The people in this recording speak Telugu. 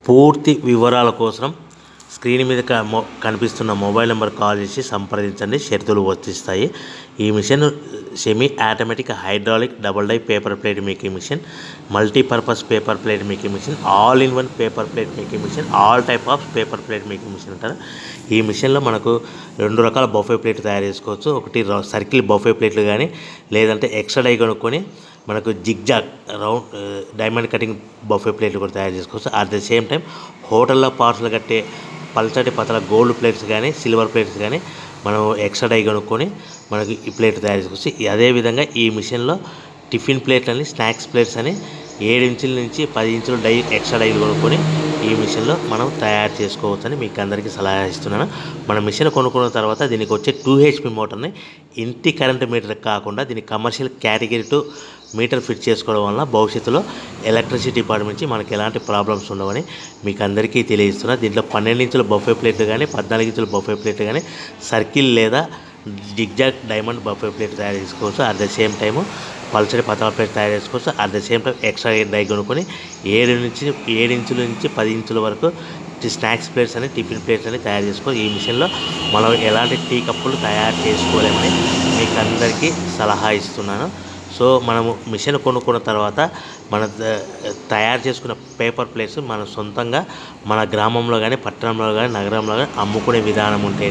పూర్తి వివరాల కోసం స్క్రీన్ మీద కనిపిస్తున్న మొబైల్ నెంబర్ కాల్ చేసి సంప్రదించండి. షరతులు వర్తిస్తాయి. ఈ machine semi automatic hydraulic double die paper plate making machine, multipurpose paper plate making machine, all in one paper plate making machine, all type of paper plate making machine అంటారు. ఈ మిషన్లో మనకు 2 రకాల బఫే ప్లేట్ తయారు చేసుకోవచ్చు. ఒకటి సర్కిల్ బఫే ప్లేట్లు కానీ, లేదంటే ఎక్స్ట్రా డై కొనుక్కొని మనకు zigzag round diamond cutting buffet ప్లేట్లు కూడా తయారు చేసుకోవచ్చు. అట్ ద సేమ్ టైం హోటల్లో పార్సల్ కట్టే పల్చటి పతల గోల్డ్ ప్లేట్స్ కానీ, సిల్వర్ ప్లేట్స్ కానీ మనం ఎక్స్ట్రా డై కొనుక్కొని మనకి ఈ ప్లేట్ తయారు చేసుకోవచ్చు. అదేవిధంగా ఈ మిషన్లో టిఫిన్ ప్లేట్లు అని, స్నాక్స్ ప్లేట్స్ అని 7 ఇంచుల నుంచి 10 ఇంచుల డై ఎక్స్ట్రా డైలు కొనుక్కొని ఈ మిషన్లో మనం తయారు చేసుకోవచ్చని మీకు అందరికీ సలహా ఇస్తున్నాను. మన మిషన్ కొనుక్కున్న తర్వాత దీనికి వచ్చే 2 HP మోటార్ని ఇంటి కరెంట్ మీటర్ కాకుండా దీనికి కమర్షియల్ కేటగిరీ 2 మీటర్ ఫిట్ చేసుకోవడం వల్ల భవిష్యత్తులో ఎలక్ట్రిసిటీ డిపార్ట్మెంట్ నుంచి మనకి ఎలాంటి ప్రాబ్లమ్స్ ఉండవని మీకు అందరికీ తెలియజేస్తున్నా. దీంట్లో 12 ఇంచుల బఫే ప్లేట్లు కానీ, 14 ఇంచుల బఫే ప్లేట్లు కానీ, సర్కిల్ లేదా జిగ్జాగ్ డైమండ్ బఫే ప్లేట్ తయారు చేసుకోవచ్చు. అట్ ద సేమ్ టైము పల్చడి పతల ప్లేట్ తయారు చేసుకోవచ్చు. At the same time extra die కొనుక్కొని 7 ఇంచుల నుంచి 10 ఇంచుల వరకు స్నాక్స్ ప్లేట్స్ అని, టిఫిన్ ప్లేట్స్ అని తయారు చేసుకోవచ్చు. ఈ మిషన్లో మనం ఎలాంటి టీ కప్పులు తయారు చేసుకోలేమని మీకు అందరికీ సలహా ఇస్తున్నాను. సో మనము మిషన్ కొనుక్కున్న తర్వాత మన తయారు చేసుకున్న పేపర్ ప్లేట్స్ మన సొంతంగా మన గ్రామంలో కానీ, పట్టణంలో కానీ, నగరంలో కానీ అమ్ముకునే విధానం ఉంటే